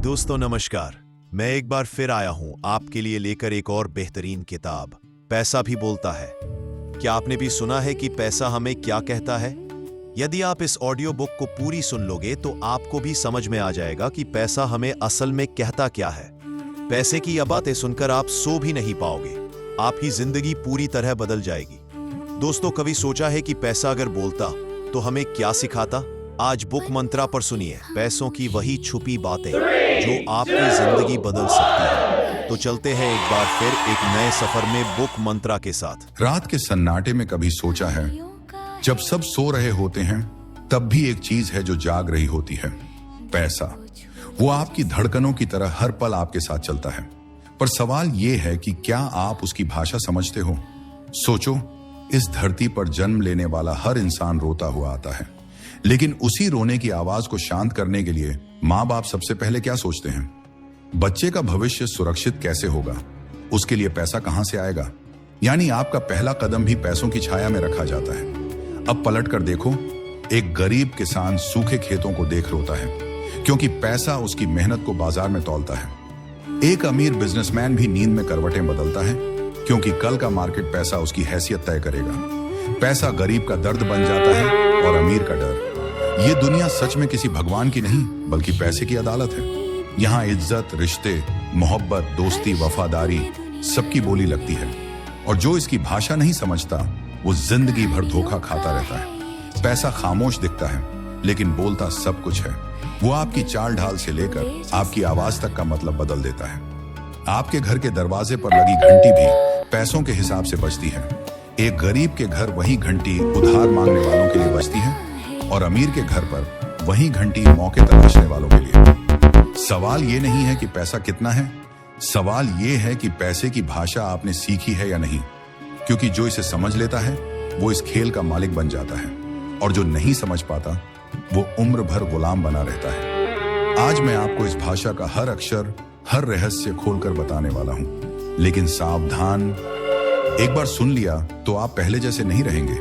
दोस्तों नमस्कार। मैं एक बार फिर आया हूं आपके लिए लेकर एक और बेहतरीन किताब, पैसा भी बोलता है। क्या आपने भी सुना है कि पैसा हमें क्या कहता है? यदि आप इस ऑडियो बुक को पूरी सुन लोगे तो आपको भी समझ में आ जाएगा कि पैसा हमें असल में कहता क्या है। पैसे की यह बातें सुनकर आप सो भी नहीं पाओगे, आपकी जिंदगी पूरी तरह बदल जाएगी। दोस्तों, कभी सोचा है कि पैसा अगर बोलता तो हमें क्या सिखाता? आज बुक मंत्रा पर सुनिए पैसों की वही छुपी बातें जो आपकी जिंदगी बदल सकती है। तो चलते हैं एक बार फिर एक नए सफर में बुक मंत्रा के साथ। रात के सन्नाटे में कभी सोचा है, जब सब सो रहे होते हैं तब भी एक चीज है जो जाग रही होती है, पैसा। वो आपकी धड़कनों की तरह हर पल आपके साथ चलता है। पर सवाल ये है कि क्या आप उसकी भाषा समझते हो? सोचो, इस धरती पर जन्म लेने वाला हर इंसान रोता हुआ आता है, लेकिन उसी रोने की आवाज को शांत करने के लिए माँ बाप सबसे पहले क्या सोचते हैं? बच्चे का भविष्य सुरक्षित कैसे होगा, उसके लिए पैसा कहां से आएगा। यानी आपका पहला कदम भी पैसों की छाया में रखा जाता है। अब पलट कर देखो, एक गरीब किसान सूखे खेतों को देख रोता है क्योंकि पैसा उसकी मेहनत को बाजार में तौलता है। एक अमीर बिजनेसमैन भी नींद में करवटें बदलता है क्योंकि कल का मार्केट पैसा उसकी हैसियत तय करेगा। पैसा गरीब का दर्द बन जाता है और अमीर का डर। ये दुनिया सच में किसी भगवान की नहीं बल्कि पैसे की अदालत है। यहाँ इज्जत, रिश्ते, मोहब्बत, दोस्ती, वफादारी सबकी बोली लगती है, और जो इसकी भाषा नहीं समझता वो जिंदगी भर धोखा खाता रहता है। पैसा खामोश दिखता है लेकिन बोलता सब कुछ है। वो आपकी चाल ढाल से लेकर आपकी आवाज तक का मतलब बदल देता है। आपके घर के दरवाजे पर लगी घंटी भी पैसों के हिसाब से बजती है। एक गरीब के घर वही घंटी उधार मांगने वालों के लिए बजती है और अमीर के घर पर वही घंटी मौके तलाशने वालों के लिए। सवाल ये नहीं है कि पैसा कितना है, सवाल ये है कि पैसे की भाषा आपने सीखी है या नहीं। क्योंकि जो इसे समझ लेता है वो इस खेल का मालिक बन जाता है, और जो नहीं समझ पाता वो उम्र भर गुलाम बना रहता है। आज मैं आपको इस भाषा का हर अक्षर, हर रहस्य खोलकर बताने वाला हूं। लेकिन सावधान, एक बार सुन लिया तो आप पहले जैसे नहीं रहेंगे।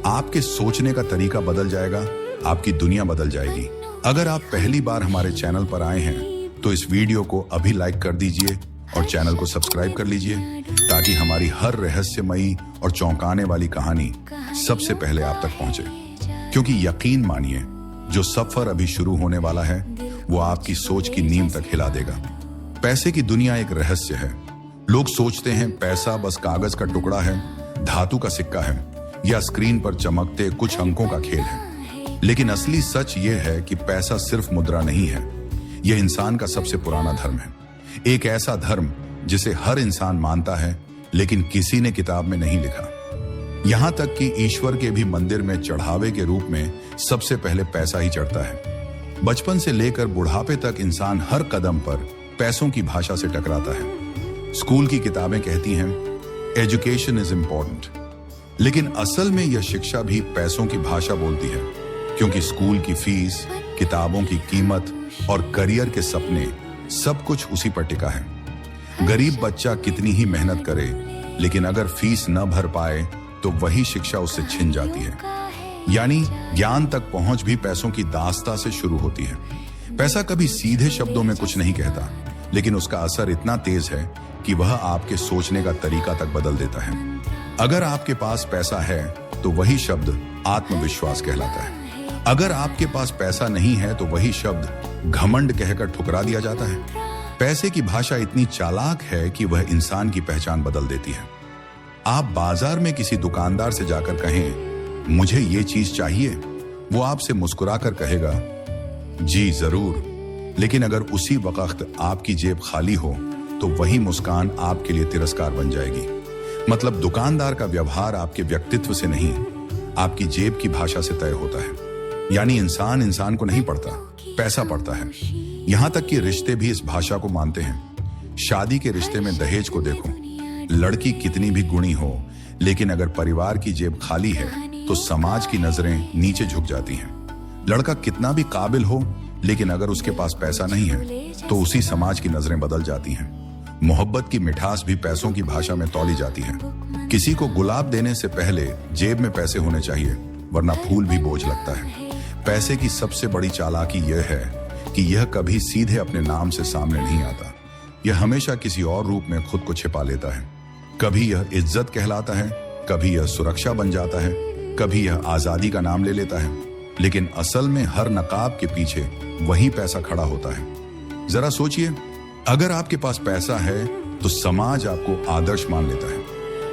आपके सोचने का तरीका बदल जाएगा, आपकी दुनिया बदल जाएगी। अगर आप पहली बार हमारे चैनल पर आए हैं तो इस वीडियो को अभी लाइक कर दीजिए और चैनल को सब्सक्राइब कर लीजिए, ताकि हमारी हर रहस्यमयी और चौंकाने वाली कहानी सबसे पहले आप तक पहुंचे। क्योंकि यकीन मानिए, जो सफर अभी शुरू होने वाला है वो आपकी सोच की नींव तक हिला देगा। पैसे की दुनिया एक रहस्य है। लोग सोचते हैं पैसा बस कागज का टुकड़ा है, धातु का सिक्का है, या स्क्रीन पर चमकते कुछ अंकों का खेल है। लेकिन असली सच ये है कि पैसा सिर्फ मुद्रा नहीं है, यह इंसान का सबसे पुराना धर्म है। एक ऐसा धर्म जिसे हर इंसान मानता है लेकिन किसी ने किताब में नहीं लिखा। यहां तक कि ईश्वर के भी मंदिर में चढ़ावे के रूप में सबसे पहले पैसा ही चढ़ता है। बचपन से लेकर बुढ़ापे तक इंसान हर कदम पर पैसों की भाषा से टकराता है। स्कूल की किताबें कहती हैं एजुकेशन इज इंपॉर्टेंट, लेकिन असल में यह शिक्षा भी पैसों की भाषा बोलती है। क्योंकि स्कूल की फीस, किताबों की कीमत और करियर के सपने सब कुछ उसी पर टिका है। गरीब बच्चा कितनी ही मेहनत करे, लेकिन अगर फीस न भर पाए तो वही शिक्षा उससे छिन जाती है। यानी ज्ञान तक पहुंच भी पैसों की दास्ता से शुरू होती है। पैसा कभी सीधे शब्दों में कुछ नहीं कहता, लेकिन उसका असर इतना तेज है कि वह आपके सोचने का तरीका तक बदल देता है। अगर आपके पास पैसा है तो वही शब्द आत्मविश्वास कहलाता है। अगर आपके पास पैसा नहीं है तो वही शब्द घमंड कहकर ठुकरा दिया जाता है। पैसे की भाषा इतनी चालाक है कि वह इंसान की पहचान बदल देती है। आप बाजार में किसी दुकानदार से जाकर कहें मुझे ये चीज चाहिए, वो आपसे मुस्कुराकर कहेगा जी जरूर। लेकिन अगर उसी वक्त आपकी जेब खाली हो तो वही मुस्कान आपके लिए तिरस्कार बन जाएगी। मतलब दुकानदार का व्यवहार आपके व्यक्तित्व से नहीं, आपकी जेब की भाषा से तय होता है। यानी इंसान इंसान को नहीं पढ़ता, पैसा पढ़ता है। यहां तक कि रिश्ते भी इस भाषा को मानते हैं। शादी के रिश्ते में दहेज को देखो, लड़की कितनी भी गुणी हो, लेकिन अगर परिवार की जेब खाली है तो समाज की नजरें नीचे झुक जाती हैं। लड़का कितना भी काबिल हो, लेकिन अगर उसके पास पैसा नहीं है तो उसी समाज की नजरें बदल जाती हैं। मोहब्बत की मिठास भी पैसों की भाषा में तौली जाती है। किसी को गुलाब देने से पहले जेब में पैसे होने चाहिए, वरना फूल भी बोझ लगता है। पैसे की सबसे बड़ी चालाकी यह है कि यह कभी सीधे अपने नाम से सामने नहीं आता। यह हमेशा किसी और रूप में खुद को छिपा लेता है। कभी यह इज्जत कहलाता है, कभी यह सुरक्षा बन जाता है, कभी यह आजादी का नाम ले लेता है, लेकिन असल में हर नकाब के पीछे वही पैसा खड़ा होता है। जरा सोचिए, अगर आपके पास पैसा है तो समाज आपको आदर्श मान लेता है।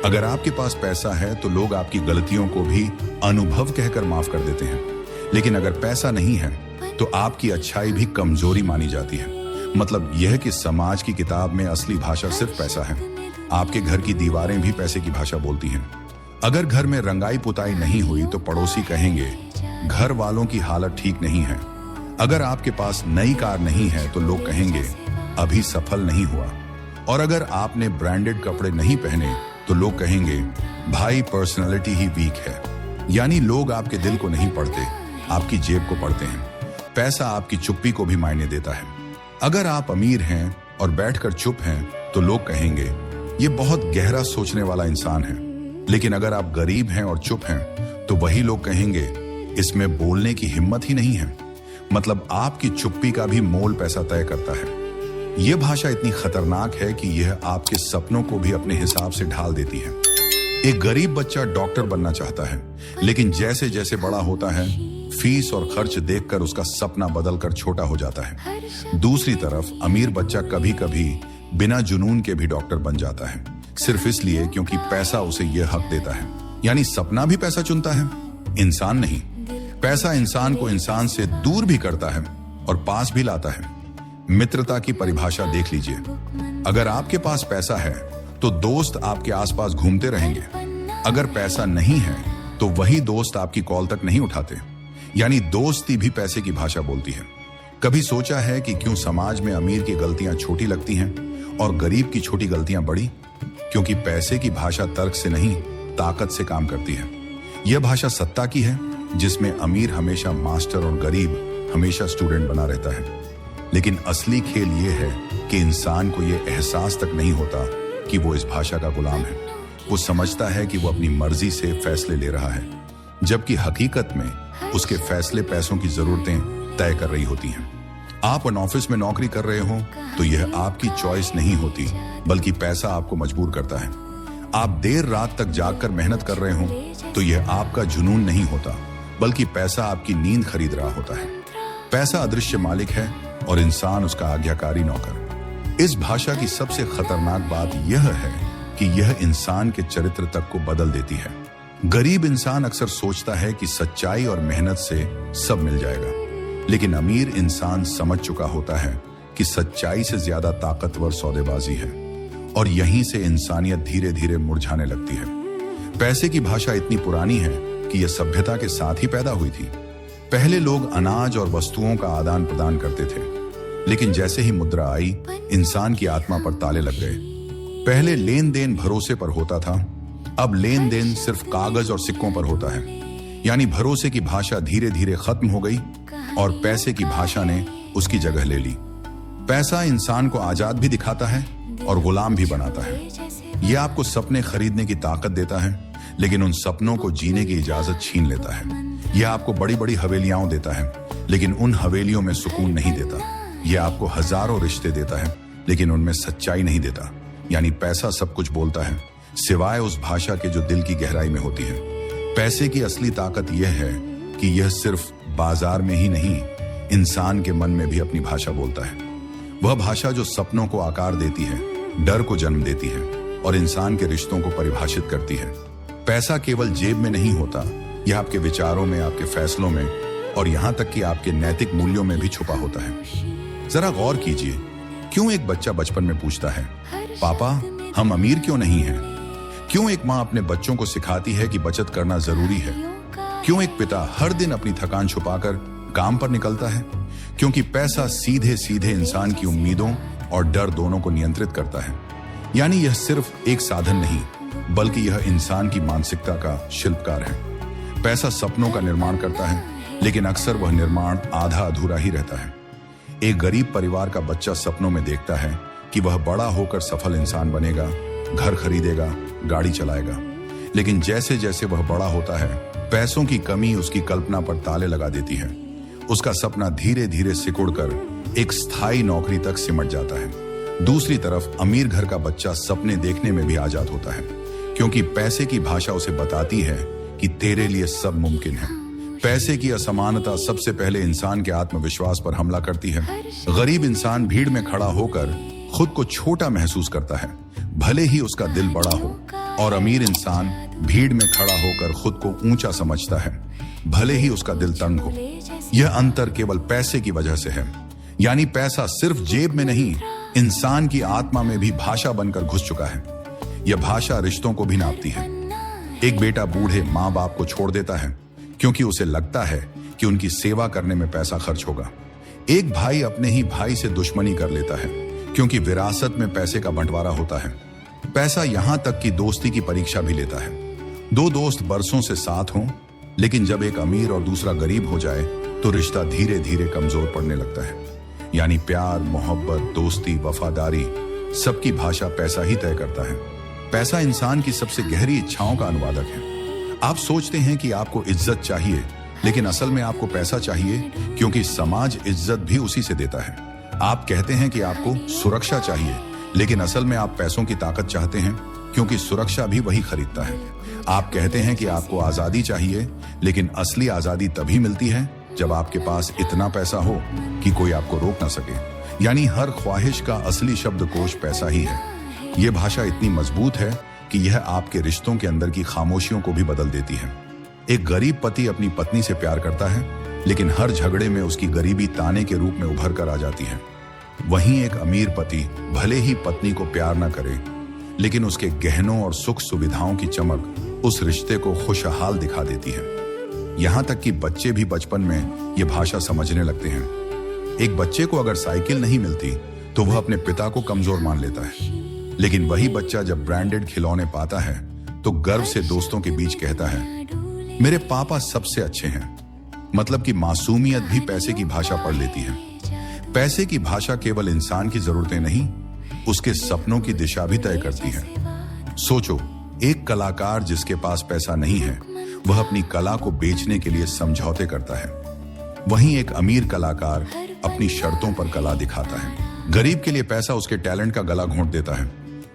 अगर आपके पास पैसा है तो लोग आपकी गलतियों को भी अनुभव कहकर माफ कर देते हैं। लेकिन अगर पैसा नहीं है तो आपकी अच्छाई भी कमजोरी मानी जाती है। मतलब यह कि समाज की किताब में असली भाषा सिर्फ पैसा है। आपके घर की दीवारें भी पैसे की भाषा बोलती हैं। अगर घर में रंगाई पुताई नहीं हुई तो पड़ोसी कहेंगे घर वालों की हालत ठीक नहीं है। अगर आपके पास नई कार नहीं है तो लोग कहेंगे अभी सफल नहीं हुआ। और अगर आपने ब्रांडेड कपड़े नहीं पहने तो लोग कहेंगे भाई पर्सनालिटी ही वीक है। यानी लोग आपके दिल को नहीं पढ़ते, आपकी जेब को पढ़ते हैं। पैसा आपकी चुप्पी को भी मायने देता है। अगर आप अमीर हैं और बैठकर चुप हैं तो लोग कहेंगे ये बहुत गहरा सोचने वाला इंसान है। लेकिन अगर आप गरीब हैं और चुप हैं तो वही लोग कहेंगे इसमें बोलने की हिम्मत ही नहीं है। मतलब आपकी चुप्पी का भी मोल पैसा तय करता है। यह भाषा इतनी खतरनाक है कि यह आपके सपनों को भी अपने हिसाब से ढाल देती है। एक गरीब बच्चा डॉक्टर बनना चाहता है, लेकिन जैसे जैसे बड़ा होता है फीस और खर्च देखकर उसका सपना बदलकर छोटा हो जाता है। दूसरी तरफ अमीर बच्चा कभी कभी बिना जुनून के भी डॉक्टर बन जाता है, सिर्फ इसलिए क्योंकि पैसा उसे यह हक देता है। यानी सपना भी पैसा चुनता है, इंसान नहीं। पैसा इंसान को इंसान से दूर भी करता है और पास भी लाता है। मित्रता की परिभाषा देख लीजिए। अगर आपके पास पैसा है तो दोस्त आपके आसपास घूमते रहेंगे। अगर पैसा नहीं है तो वही दोस्त आपकी कॉल तक नहीं उठाते। यानी दोस्ती भी पैसे की भाषा बोलती है। कभी सोचा है कि क्यों समाज में अमीर की गलतियां छोटी लगती हैं और गरीब की छोटी गलतियां बड़ी? क्योंकि पैसे की भाषा तर्क से नहीं, ताकत से काम करती है। यह भाषा सत्ता की है, जिसमें अमीर हमेशा मास्टर और गरीब हमेशा स्टूडेंट बना रहता है। लेकिन असली खेल यह है कि इंसान को यह एहसास तक नहीं होता कि वो इस भाषा का गुलाम है। वो समझता है कि वो अपनी मर्जी से फैसले ले रहा है, जबकि हकीकत में उसके फैसले पैसों की जरूरतें तय कर रही होती हैं। आप ऑफिस में नौकरी कर रहे हो तो यह आपकी चॉइस नहीं होती, बल्कि पैसा आपको मजबूर करता है। आप देर रात तक जागकर मेहनत कर रहे हो तो यह आपका जुनून नहीं होता, बल्कि पैसा आपकी नींद खरीद रहा होता है। पैसा अदृश्य मालिक है और इंसान उसका आज्ञाकारी नौकर। इस भाषा की सबसे खतरनाक बात यह है कि यह इंसान के चरित्र तक को बदल देती है। गरीब इंसान अक्सर सोचता है कि सच्चाई और मेहनत से सब मिल जाएगा, लेकिन अमीर इंसान समझ चुका होता है कि सच्चाई से ज्यादा ताकतवर सौदेबाजी है, और यहीं से इंसानियत धीरे धीरे मुरझाने लगती है। पैसे की भाषा इतनी पुरानी है कि यह सभ्यता के साथ ही पैदा हुई थी। पहले लोग अनाज और वस्तुओं का आदान प्रदान करते थे, लेकिन जैसे ही मुद्रा आई, इंसान की आत्मा पर ताले लग गए। पहले लेन देन भरोसे पर होता था, अब लेन देन सिर्फ कागज और सिक्कों पर होता है। यानी भरोसे की भाषा धीरे धीरे खत्म हो गई और पैसे की भाषा ने उसकी जगह ले ली। पैसा इंसान को आजाद भी दिखाता है और गुलाम भी बनाता है। यह आपको सपने खरीदने की ताकत देता है, लेकिन उन सपनों को जीने की इजाजत छीन लेता है। यह आपको बड़ी बड़ी हवेलियां देता है, लेकिन उन हवेलियों में सुकून नहीं देता। यह आपको हजारों रिश्ते देता है, लेकिन उनमें सच्चाई नहीं देता। यानी पैसा सब कुछ बोलता है, सिवाय उस भाषा के जो दिल की गहराई में होती है। पैसे की असली ताकत यह है कि यह सिर्फ बाजार में ही नहीं, इंसान के मन में भी अपनी भाषा बोलता है। वह भाषा जो सपनों को आकार देती है, डर को जन्म देती है और इंसान के रिश्तों को परिभाषित करती है। पैसा केवल जेब में नहीं होता, यह आपके विचारों में, आपके फैसलों में और यहां तक कि आपके नैतिक मूल्यों में भी छुपा होता है। जरा गौर कीजिए, क्यों एक बच्चा बचपन में पूछता है, पापा हम अमीर क्यों नहीं हैं? क्यों एक माँ अपने बच्चों को सिखाती है कि बचत करना जरूरी है? क्यों एक पिता हर दिन अपनी थकान छुपाकर काम पर निकलता है? क्योंकि पैसा सीधे सीधे इंसान की उम्मीदों और डर दोनों को नियंत्रित करता है। यानी यह सिर्फ एक साधन नहीं, बल्कि यह इंसान की मानसिकता का शिल्पकार है। पैसा सपनों का निर्माण करता है, लेकिन अक्सर वह निर्माण आधा अधूरा ही रहता है। एक गरीब परिवार का बच्चा सपनों में देखता है कि वह बड़ा होकर सफल इंसान बनेगा, घर खरीदेगा, गाड़ी चलाएगा। लेकिन जैसे जैसे वह बड़ा होता है, पैसों की कमी उसकी कल्पना पर ताले लगा देती है। उसका सपना धीरे धीरे सिकुड़कर एक स्थायी नौकरी तक सिमट जाता है। दूसरी तरफ अमीर घर का बच्चा सपने देखने में भी आजाद होता है, क्योंकि पैसे की भाषा उसे बताती है कि तेरे लिए सब मुमकिन है। पैसे की असमानता सबसे पहले इंसान के आत्मविश्वास पर हमला करती है। गरीब इंसान भीड़ में खड़ा होकर खुद को छोटा महसूस करता है, भले ही उसका दिल बड़ा हो, और अमीर इंसान भीड़ में खड़ा होकर खुद को ऊंचा समझता है, भले ही उसका दिल तंग हो। यह अंतर केवल पैसे की वजह से है। यानी पैसा सिर्फ जेब में नहीं, इंसान की आत्मा में भी भाषा बनकर घुस चुका है। यह भाषा रिश्तों को भी नापती है। एक बेटा बूढ़े माँ बाप को छोड़ देता है क्योंकि उसे लगता है कि उनकी सेवा करने में पैसा खर्च होगा। एक भाई अपने ही भाई से दुश्मनी कर लेता है क्योंकि विरासत में पैसे का बंटवारा होता है। पैसा यहां तक कि दोस्ती की परीक्षा भी लेता है। दो दोस्त बरसों से साथ हों, लेकिन जब एक अमीर और दूसरा गरीब हो जाए तो रिश्ता धीरे धीरे कमजोर पड़ने लगता है। यानी प्यार, मोहब्बत, दोस्ती, वफादारी, सबकी भाषा पैसा ही तय करता है। पैसा इंसान की सबसे गहरी इच्छाओं का अनुवादक है। आप सोचते हैं कि आपको इज्जत चाहिए, लेकिन असल में आपको पैसा चाहिए, क्योंकि समाज इज्जत भी उसी से देता है। आप कहते हैं कि आपको सुरक्षा चाहिए, लेकिन असल में आप पैसों की ताकत चाहते हैं, क्योंकि सुरक्षा भी वही खरीदता है। आप कहते हैं कि आपको आजादी चाहिए, लेकिन असली आजादी तभी मिलती है जब आपके पास इतना पैसा हो कि कोई आपको रोक ना सके। यानी हर ख्वाहिश का असली शब्दकोश पैसा ही है। यह भाषा इतनी मजबूत है कि यह आपके रिश्तों के अंदर की खामोशियों को भी बदल देती है। एक गरीब पति अपनी पत्नी से प्यार करता है, लेकिन हर झगड़े में उसकी गरीबी ताने के रूप में उभर कर आ जाती है। वहीं एक अमीर पति भले ही पत्नी को प्यार न करे, लेकिन उसके गहनों और सुख सुविधाओं की चमक उस रिश्ते को खुशहाल दिखा देती है। यहां तक कि बच्चे भी बचपन में यह भाषा समझने लगते हैं। एक बच्चे को अगर साइकिल नहीं मिलती तो वह अपने पिता को कमजोर मान लेता है, लेकिन वही बच्चा जब ब्रांडेड खिलौने पाता है तो गर्व से दोस्तों के बीच कहता है, मेरे पापा सबसे अच्छे हैं। मतलब कि मासूमियत भी पैसे की भाषा पढ़ लेती है। पैसे की भाषा केवल इंसान की जरूरतें नहीं, उसके सपनों की दिशा भी तय करती है। सोचो, एक कलाकार जिसके पास पैसा नहीं है, वह अपनी कला को बेचने के लिए समझौते करता है। वहीं एक अमीर कलाकार अपनी शर्तों पर कला दिखाता है। गरीब के लिए पैसा उसके टैलेंट का गला घोंट देता है,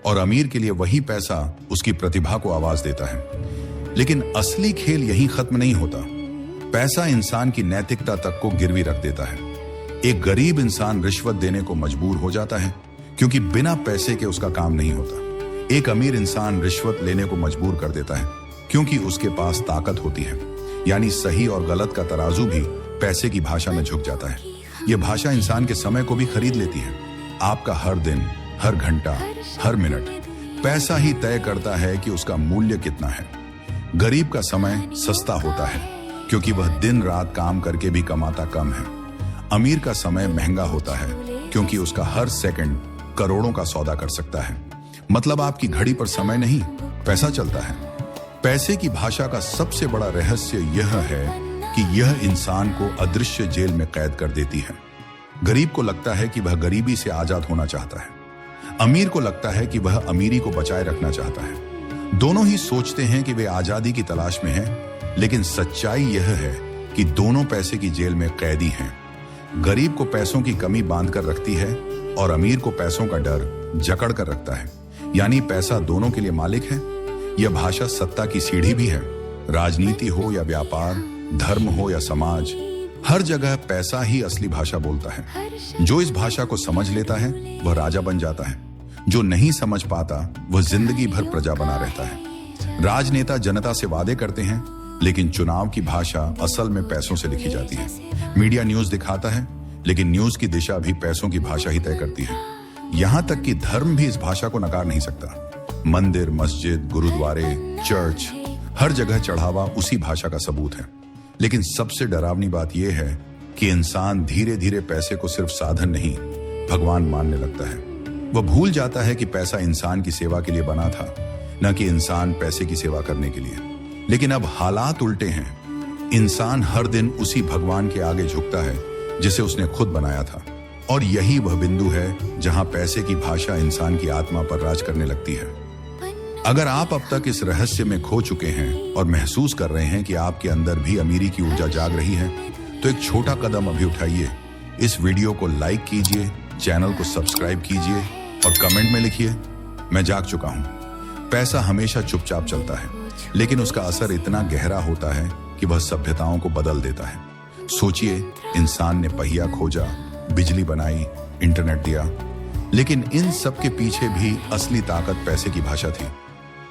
और अमीर के लिए वही पैसा उसकी प्रतिभा को आवाज देता है। लेकिन असली खेल यहीं खत्म नहीं होता। पैसा इंसान की नैतिकता तक को गिरवी रख देता है। एक गरीब इंसान रिश्वत देने को मजबूर हो जाता है, क्योंकि बिना पैसे के उसका काम नहीं होता। एक अमीर इंसान रिश्वत लेने को मजबूर कर देता है, क्योंकि उसके पास ताकत होती है। यानी सही और गलत का तराजू भी पैसे की भाषा में झुक जाता है। यह भाषा इंसान के समय को भी खरीद लेती है। आपका हर दिन, हर घंटा, हर मिनट पैसा ही तय करता है कि उसका मूल्य कितना है। गरीब का समय सस्ता होता है, क्योंकि वह दिन रात काम करके भी कमाता कम है। अमीर का समय महंगा होता है, क्योंकि उसका हर सेकंड करोड़ों का सौदा कर सकता है। मतलब आपकी घड़ी पर समय नहीं, पैसा चलता है। पैसे की भाषा का सबसे बड़ा रहस्य यह है कि यह इंसान को अदृश्य जेल में कैद कर देती है। गरीब को लगता है कि वह गरीबी से आजाद होना चाहता है, अमीर को लगता है कि वह अमीरी को बचाए रखना चाहता है। दोनों ही सोचते हैं कि वे आजादी की तलाश में हैं, लेकिन सच्चाई यह है कि दोनों पैसे की जेल में कैदी हैं। गरीब को पैसों की कमी बांध कर रखती है, और अमीर को पैसों का डर जकड़ कर रखता है। यानी पैसा दोनों के लिए मालिक है। यह भाषा सत्ता की सीढ़ी भी है। राजनीति हो या व्यापार, धर्म हो या समाज, हर जगह पैसा ही असली भाषा बोलता है। जो इस भाषा को समझ लेता है वह राजा बन जाता है। जो नहीं समझ पाता वह जिंदगी भर प्रजा बना रहता है। राजनेता जनता से वादे करते हैं, लेकिन चुनाव की भाषा असल में पैसों से लिखी जाती है। मीडिया न्यूज दिखाता है, लेकिन न्यूज की दिशा भी पैसों की भाषा ही तय करती है। यहां तक कि धर्म भी इस भाषा को नकार नहीं सकता। मंदिर, मस्जिद, गुरुद्वारे, चर्च, हर जगह चढ़ावा उसी भाषा का सबूत है। लेकिन सबसे डरावनी बात यह है कि इंसान धीरे धीरे पैसे को सिर्फ साधन नहीं, भगवान मानने लगता है। वह भूल जाता है कि पैसा इंसान की सेवा के लिए बना था, न कि इंसान पैसे की सेवा करने के लिए। लेकिन अब हालात उल्टे हैं। इंसान हर दिन उसी भगवान के आगे झुकता है जिसे उसने खुद बनाया था। और यही वह बिंदु है जहां पैसे की भाषा इंसान की आत्मा पर राज करने लगती है। अगर आप अब तक इस रहस्य में खो चुके हैं और महसूस कर रहे हैं कि आपके अंदर भी अमीरी की ऊर्जा जाग रही है, तो एक छोटा कदम अभी उठाइए। इस वीडियो को लाइक कीजिए, चैनल को सब्सक्राइब कीजिए और कमेंट में लिखिए, मैं जाग चुका हूं। पैसा हमेशा चुपचाप चलता है, लेकिन उसका असर इतना गहरा होता है कि वह सभ्यताओं को बदल देता है। सोचिए, इंसान ने पहिया खोजा, बिजली बनाई, इंटरनेट दिया, लेकिन इन सब के पीछे भी असली ताकत पैसे की भाषा थी।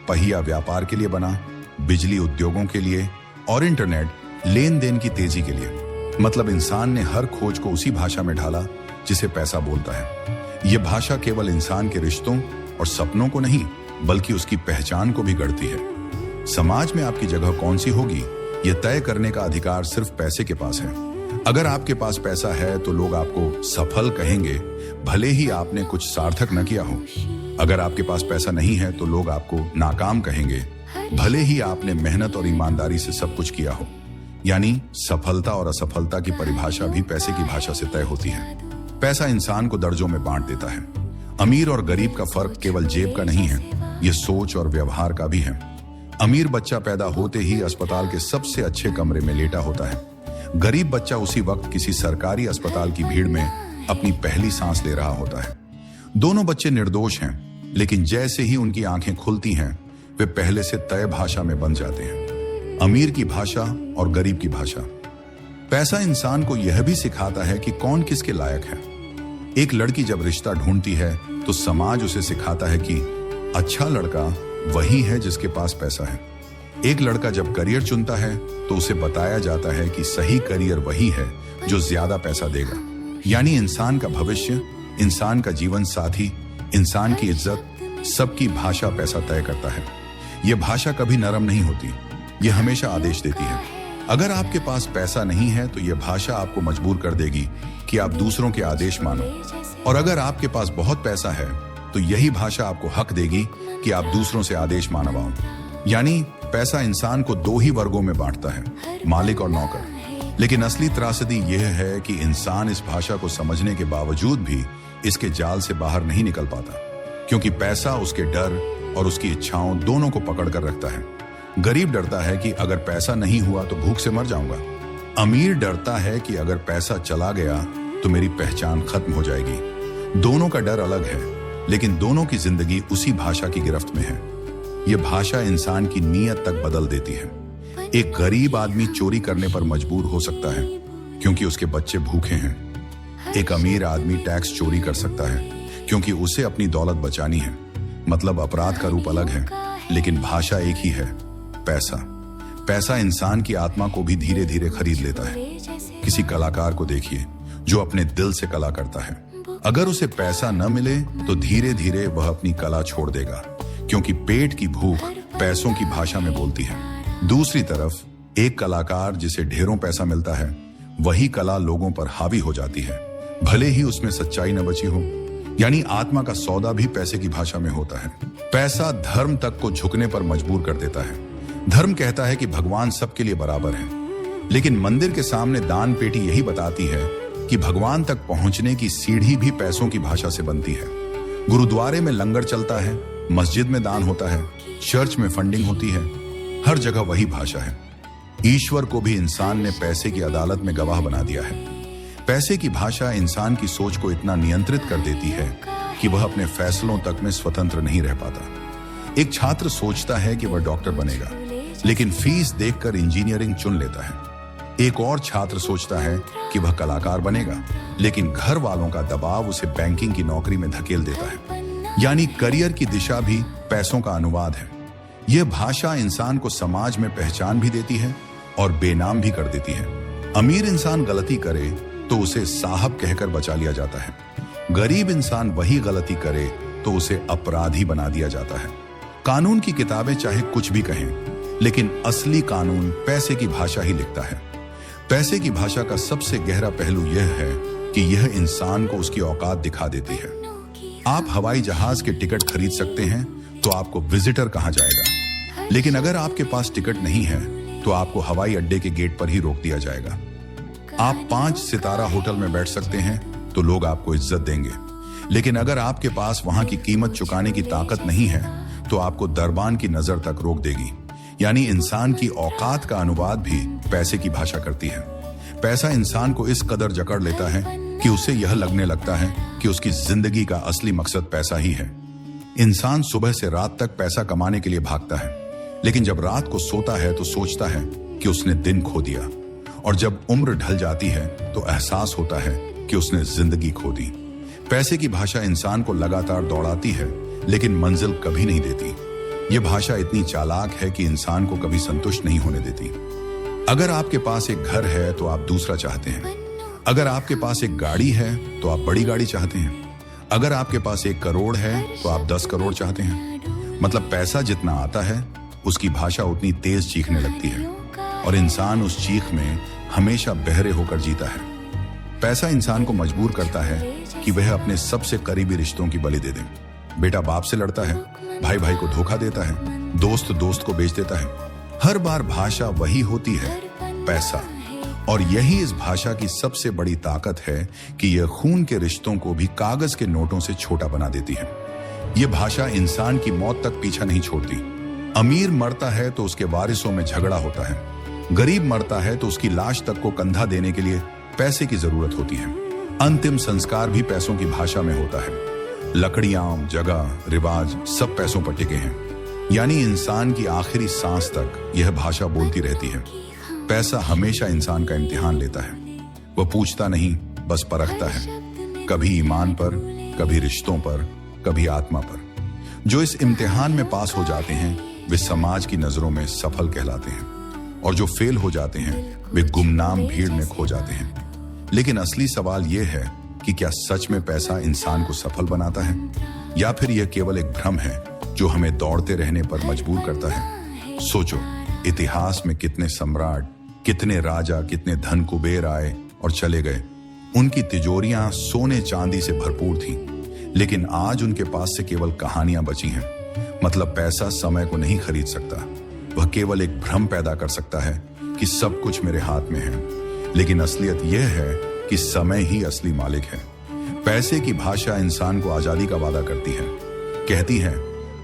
पहिया व्यापार के लिए बना, बिजली उद्योगों के लिए और इंटरनेट लेन देन की तेजी के लिए। मतलब इंसान ने हर खोज को उसी भाषा में ढाला जिसे पैसा बोलता है। यह भाषा केवल इंसान के रिश्तों और सपनों को नहीं, बल्कि उसकी पहचान को भी गढ़ती है। समाज में आपकी जगह कौन सी होगी, यह तय करने का अधिकार सिर्फ पैसे के पास है। अगर आपके पास पैसा है तो लोग आपको सफल कहेंगे, भले ही आपने कुछ सार्थक न किया हो। अगर आपके पास पैसा नहीं है तो लोग आपको नाकाम कहेंगे, भले ही आपने मेहनत और ईमानदारी से सब कुछ किया हो। यानी सफलता और असफलता की परिभाषा भी पैसे की भाषा से तय होती है। पैसा इंसान को दर्जों में बांट देता है। अमीर और गरीब का फर्क केवल जेब का नहीं है, यह सोच और व्यवहार का भी है। अमीर बच्चा पैदा होते ही अस्पताल के सबसे अच्छे कमरे में लेटा होता है। गरीब बच्चा उसी वक्त किसी सरकारी अस्पताल की भीड़ में अपनी पहली सांस ले रहा होता है। दोनों बच्चे निर्दोष हैं, लेकिन जैसे ही उनकी आंखें खुलती हैं, वे पहले से तय भाषा में बन जाते हैं। अमीर की भाषा और गरीब की भाषा। पैसा इंसान को यह भी सिखाता है कि कौन किसके लायक है। एक लड़की जब रिश्ता ढूंढती है तो समाज उसे सिखाता है कि अच्छा लड़का वही है जिसके पास पैसा है। एक लड़का जब करियर चुनता है तो उसे बताया जाता है कि सही करियर वही है जो ज्यादा पैसा देगा। यानी इंसान का भविष्य, इंसान का जीवन साथी, इंसान की इज्जत, सबकी भाषा पैसा तय करता है। यह भाषा कभी नरम नहीं होती, यह हमेशा आदेश देती है। अगर आपके पास पैसा नहीं है तो यह भाषा आपको मजबूर कर देगी कि आप दूसरों के आदेश मानो, और अगर आपके पास बहुत पैसा है तो यही भाषा आपको हक देगी कि आप दूसरों से आदेश मानवाओ। यानी पैसा इंसान को दो ही वर्गों में बांटता है, मालिक और नौकर। लेकिन असली त्रासदी यह है कि इंसान इस भाषा को समझने के बावजूद भी इसके जाल से बाहर नहीं निकल पाता, क्योंकि पैसा उसके डर और उसकी इच्छाओं दोनों को पकड़ कर रखता है। गरीब डरता है कि अगर पैसा नहीं हुआ तो भूख से मर जाऊंगा। अमीर डरता है कि अगर पैसा चला गया तो मेरी पहचान खत्म हो जाएगी। दोनों का डर अलग है, लेकिन दोनों की जिंदगी उसी भाषा की गिरफ्त में है। यह भाषा इंसान की नीयत तक बदल देती है। एक गरीब आदमी चोरी करने पर मजबूर हो सकता है क्योंकि उसके बच्चे भूखे हैं। एक अमीर आदमी टैक्स चोरी कर सकता है क्योंकि उसे अपनी दौलत बचानी है। मतलब अपराध का रूप अलग है, लेकिन भाषा एक ही है, पैसा। पैसा इंसान की आत्मा को भी धीरे धीरे खरीद लेता है। किसी कलाकार को देखिए जो अपने दिल से कला करता है। अगर उसे पैसा न मिले तो धीरे धीरे वह अपनी कला छोड़ देगा, क्योंकि पेट की भूख पैसों की भाषा में बोलती है। दूसरी तरफ एक कलाकार जिसे ढेरों पैसा मिलता है, वही कला लोगों पर हावी हो जाती है, भले ही उसमें सच्चाई न बची हो। यानी आत्मा का सौदा भी पैसे की भाषा में होता है। पैसा धर्म तक को झुकने पर मजबूर कर देता है। धर्म कहता है कि भगवान सबके लिए बराबर है, लेकिन मंदिर के सामने दान पेटी यही बताती है कि भगवान तक पहुंचने की सीढ़ी भी पैसों की भाषा से बनती है। गुरुद्वारे में लंगर चलता है, मस्जिद में दान होता है, चर्च में फंडिंग होती है, हर जगह वही भाषा है। ईश्वर को भी इंसान ने पैसे की अदालत में गवाह बना दिया है। पैसे की भाषा इंसान की सोच को इतना नियंत्रित कर देती है कि वह अपने फैसलों तक में स्वतंत्र नहीं रह पाता। एक छात्र सोचता है कि वह डॉक्टर बनेगा, लेकिन फीस देखकर इंजीनियरिंग चुन लेता है। एक और छात्र सोचता है कि वह कलाकार बनेगा, लेकिन घर वालों का दबाव उसे बैंकिंग की नौकरी में धकेल देता है। यानी करियर की दिशा भी पैसों का अनुवाद है। यह भाषा इंसान को समाज में पहचान भी देती है और बेनाम भी कर देती है। अमीर इंसान गलती करे तो उसे साहब कहकर बचा लिया जाता है। गरीब इंसान वही गलती करे तो उसे अपराधी बना दिया जाता है। कानून की किताबें चाहे कुछ भी कहें, लेकिन असली कानून पैसे की भाषा ही लिखता है। पैसे की भाषा का सबसे गहरा पहलू यह है कि यह इंसान को उसकी औकात दिखा देती है। आप हवाई जहाज के टिकट खरीद सकते हैं तो आपको विजिटर कहा जाएगा, लेकिन अगर आपके पास टिकट नहीं है तो आपको हवाई अड्डे के गेट पर ही रोक दिया जाएगा। आप 5 सितारा होटल में बैठ सकते हैं तो लोग आपको इज्जत देंगे, लेकिन अगर आपके पास वहां की कीमत चुकाने की ताकत नहीं है तो आपको दरबान की नजर तक रोक देगी। यानी इंसान की औकात का अनुवाद भी पैसे की भाषा करती है। पैसा इंसान को इस कदर जकड़ लेता है कि उसे यह लगने लगता है कि उसकी जिंदगी का असली मकसद पैसा ही है। इंसान सुबह से रात तक पैसा कमाने के लिए भागता है, लेकिन जब रात को सोता है तो सोचता है कि उसने दिन खो दिया, और जब उम्र ढल जाती है तो एहसास होता है कि उसने जिंदगी खो दी। पैसे की भाषा इंसान को लगातार दौड़ाती है, लेकिन मंजिल कभी नहीं देती। यह भाषा इतनी चालाक है कि इंसान को कभी संतुष्ट नहीं होने देती। अगर आपके पास एक घर है तो आप दूसरा चाहते हैं। अगर आपके पास एक गाड़ी है तो आप बड़ी गाड़ी चाहते हैं। अगर आपके पास 1 करोड़ है तो आप 10 करोड़ चाहते हैं। मतलब पैसा जितना आता है उसकी भाषा उतनी तेज चीखने लगती है, और इंसान उस चीख में हमेशा बहरे होकर जीता है। पैसा इंसान को मजबूर करता है कि वह अपने सबसे करीबी रिश्तों की बलि दे दे। बेटा बाप से लड़ता है, भाई भाई को धोखा देता है, दोस्त दोस्त को बेच देता है। हर बार भाषा वही होती है, पैसा। और यही इस भाषा की सबसे बड़ी ताकत है कि यह खून के रिश्तों को भी कागज के नोटों से छोटा बना देती है। यह भाषा इंसान की मौत तक पीछा नहीं छोड़ती। अमीर मरता है तो उसके वारिसों में झगड़ा होता है, गरीब मरता है तो उसकी लाश तक को कंधा देने के लिए पैसे की जरूरत होती है। अंतिम संस्कार भी पैसों की भाषा में होता है। लकड़ियां, जगह, रिवाज सब पैसों पर टिके हैं। यानी इंसान की आखिरी सांस तक यह भाषा बोलती रहती है। पैसा हमेशा इंसान का इम्तिहान लेता है। वह पूछता नहीं, बस परखता है, कभी ईमान पर, कभी रिश्तों पर, कभी आत्मा पर। जो इस इम्तिहान में पास हो जाते हैं वे समाज की नजरों में सफल कहलाते हैं, और जो फेल हो जाते हैं वे गुमनाम भीड़ में खो जाते हैं। लेकिन असली सवाल यह है कि क्या सच में पैसा इंसान को सफल बनाता है, या फिर यह केवल एक भ्रम है जो हमें दौड़ते रहने पर मजबूर करता है। सोचो, इतिहास में कितने सम्राट, कितने राजा, कितने धन कुबेर आए और चले गए। उनकी तिजोरियां सोने चांदी से भरपूर थीं, लेकिन आज उनके पास से केवल कहानियां बची हैं। मतलब पैसा समय को नहीं खरीद सकता। वह केवल एक भ्रम पैदा कर सकता है कि सब कुछ मेरे हाथ में है, लेकिन असलियत यह है कि समय ही असली मालिक है। पैसे की भाषा इंसान को आजादी का वादा करती है। कहती है,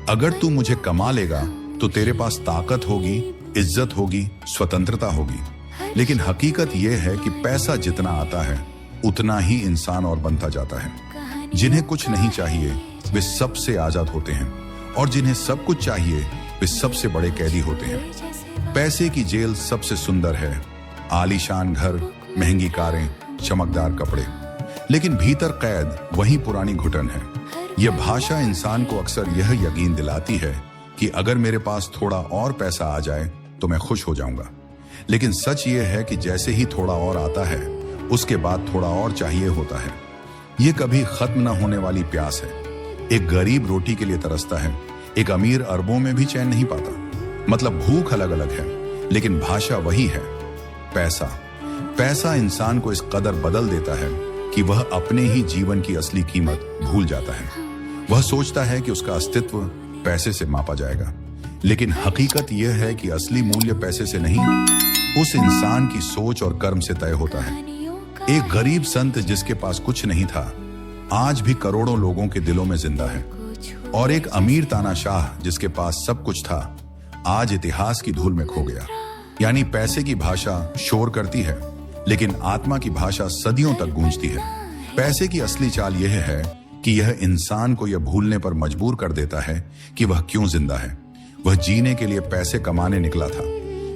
अगर तू मुझे कमा लेगा तो तेरे पास ताकत होगी, इज्जत होगी, स्वतंत्रता होगी। लेकिन हकीकत यह है कि पैसा जितना आता है उतना ही इंसान और बनता जाता है। जिन्हें कुछ नहीं चाहिए वे सबसे आजाद होते हैं, और जिन्हें सब कुछ चाहिए वे सबसे बड़े कैदी होते हैं। पैसे की जेल सबसे सुंदर है, आलीशान घर, महंगी कारें, चमकदार कपड़े, लेकिन भीतर कैद वही पुरानी घुटन है। यह भाषा इंसान को अक्सर यह यकीन दिलाती है कि अगर मेरे पास थोड़ा और पैसा आ जाए तो मैं खुश हो जाऊंगा। लेकिन सच यह है कि जैसे ही थोड़ा और आता है उसके बाद थोड़ा और चाहिए होता है। यह कभी खत्म न होने वाली प्यास है। एक गरीब रोटी के लिए तरसता है, एक अमीर अरबों में भी चैन नहीं पाता। मतलब भूख अलग अलग है, लेकिन भाषा वही है, पैसा। पैसा इंसान को इस कदर बदल देता है कि वह अपने ही जीवन की असली कीमत भूल जाता है। वह सोचता है कि उसका अस्तित्व पैसे से मापा जाएगा, लेकिन हकीकत यह है कि असली मूल्य पैसे से नहीं, उस इंसान की सोच और कर्म से तय होता है। एक गरीब संत जिसके पास कुछ नहीं था आज भी करोड़ों लोगों के दिलों में जिंदा है, और एक अमीर तानाशाह जिसके पास सब कुछ था आज इतिहास की धूल में खो गया। यानी पैसे की भाषा शोर करती है, लेकिन आत्मा की भाषा सदियों तक गूंजती है। पैसे की असली चाल यह है कि यह इंसान को यह भूलने पर मजबूर कर देता है कि वह क्यों जिंदा है। वह जीने के लिए पैसे कमाने निकला था,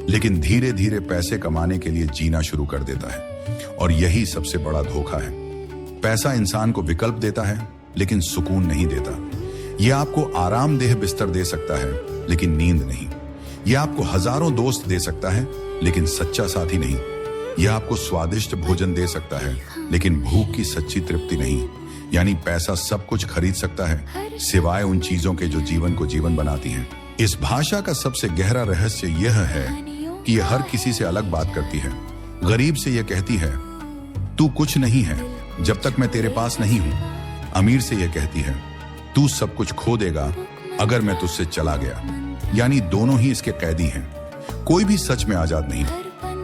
लेकिन धीरे धीरे पैसे कमाने के लिए जीना शुरू कर देता है, और यही सबसे बड़ा धोखा है। पैसा इंसान को विकल्प देता है, लेकिन सुकून नहीं देता। यह आपको आरामदेह बिस्तर दे सकता है, लेकिन नींद नहीं। यह आपको हजारों दोस्त दे सकता है, लेकिन सच्चा साथी नहीं। यह आपको स्वादिष्ट भोजन दे सकता है, लेकिन भूख की सच्ची तृप्ति नहीं। यानी पैसा सब कुछ खरीद सकता है, सिवाय उन चीजों के जो जीवन को जीवन बनाती हैं। इस भाषा का सबसे गहरा रहस्य यह है कि यह हर किसी से अलग बात करती है। गरीब से यह कहती है, तू कुछ नहीं है जब तक मैं तेरे पास नहीं हूं। अमीर से यह कहती है, तू सब कुछ खो देगा अगर मैं तुझसे चला गया। यानी दोनों ही इसके कैदी हैं, कोई भी सच में आजाद नहीं।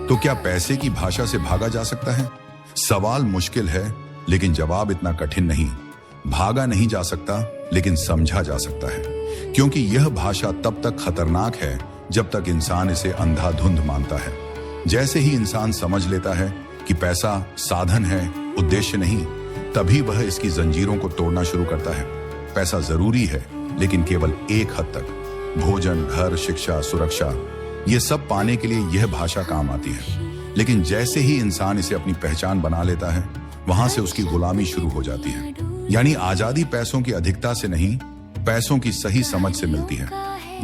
तो क्या पैसे की भाषा से भागा जा सकता है? सवाल मुश्किल है, लेकिन जवाब इतना कठिन नहीं। भागा नहीं जा सकता, लेकिन समझा जा सकता है, क्योंकि यह भाषा तब तक खतरनाक है जब तक इंसान इसे अंधाधुंध मानता है। जैसे ही इंसान समझ लेता है कि पैसा साधन है, उद्देश्य नहीं, तभी वह इसकी जंजीरों को तोड़ना शुरू करता है। पैसा जरूरी है, लेकिन केवल एक हद तक। भोजन, घर, शिक्षा, सुरक्षा, ये सब पाने के लिए यह भाषा काम आती है। लेकिन जैसे ही इंसान इसे अपनी पहचान बना लेता है, वहां से उसकी गुलामी शुरू हो जाती है। यानी आजादी पैसों की अधिकता से नहीं, पैसों की सही समझ से मिलती है।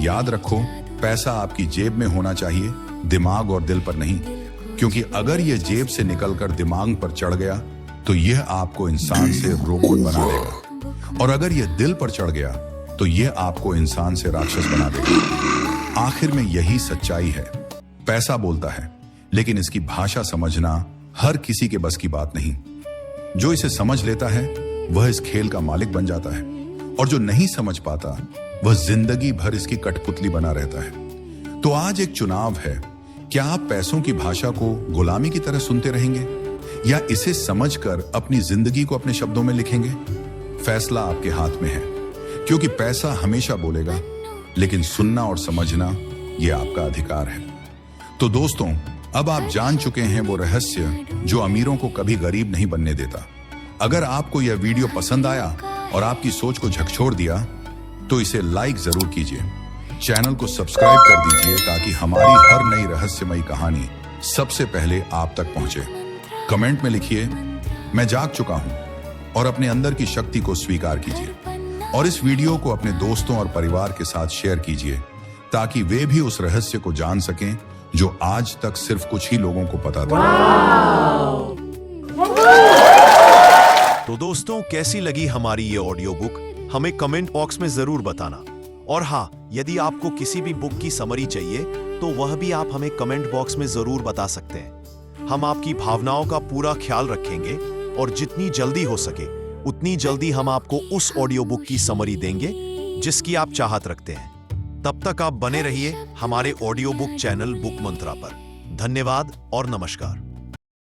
याद रखो, पैसा आपकी जेब में होना चाहिए, दिमाग और दिल पर नहीं, क्योंकि अगर यह जेब से निकलकर दिमाग पर चढ़ गया तो यह आपको इंसान से रोबोट बना देगा, और अगर यह दिल पर चढ़ गया तो यह आपको इंसान से राक्षस बना देगा। आखिर में यही सच्चाई है। पैसा बोलता है, लेकिन इसकी भाषा समझना हर किसी के बस की बात नहीं। जो इसे समझ लेता है वह इस खेल का मालिक बन जाता है, और जो नहीं समझ पाता वह जिंदगी भर इसकी कठपुतली बना रहता है। तो आज एक चुनाव है, क्या आप पैसों की भाषा को गुलामी की तरह सुनते रहेंगे या इसे समझकर अपनी जिंदगी को अपने शब्दों में लिखेंगे? फैसला आपके हाथ में है, क्योंकि पैसा हमेशा बोलेगा, लेकिन सुनना और समझना यह आपका अधिकार है। तो दोस्तों, अब आप जान चुके हैं वो रहस्य जो अमीरों को कभी गरीब नहीं बनने देता। अगर आपको यह वीडियो पसंद आया और आपकी सोच को झकझोर दिया तो इसे लाइक जरूर कीजिए, चैनल को सब्सक्राइब कर दीजिए ताकि हमारी हर नई रहस्यमयी कहानी सबसे पहले आप तक पहुंचे। कमेंट में लिखिए, मैं जाग चुका हूं, और अपने अंदर की शक्ति को स्वीकार कीजिए। और इस वीडियो को अपने दोस्तों और परिवार के साथ शेयर कीजिए ताकि वे भी उस रहस्य को जान सकें जो आज तक सिर्फ कुछ ही लोगों को पता था। तो दोस्तों, कैसी लगी हमारी ये ऑडियो बुक, हमें कमेंट बॉक्स में जरूर बताना। और हाँ, यदि आपको किसी भी बुक की समरी चाहिए तो वह भी आप हमें कमेंट बॉक्स में जरूर बता सकते हैं। हम आपकी भावनाओं का पूरा ख्याल रखेंगे, और जितनी जल्दी हो सके उतनी जल्दी हम आपको उस ऑडियो बुक की समरी देंगे जिसकी आप चाहत रखते हैं। तब तक आप बने रहिए हमारे ऑडियो बुक चैनल बुक मंत्रा पर। धन्यवाद और नमस्कार।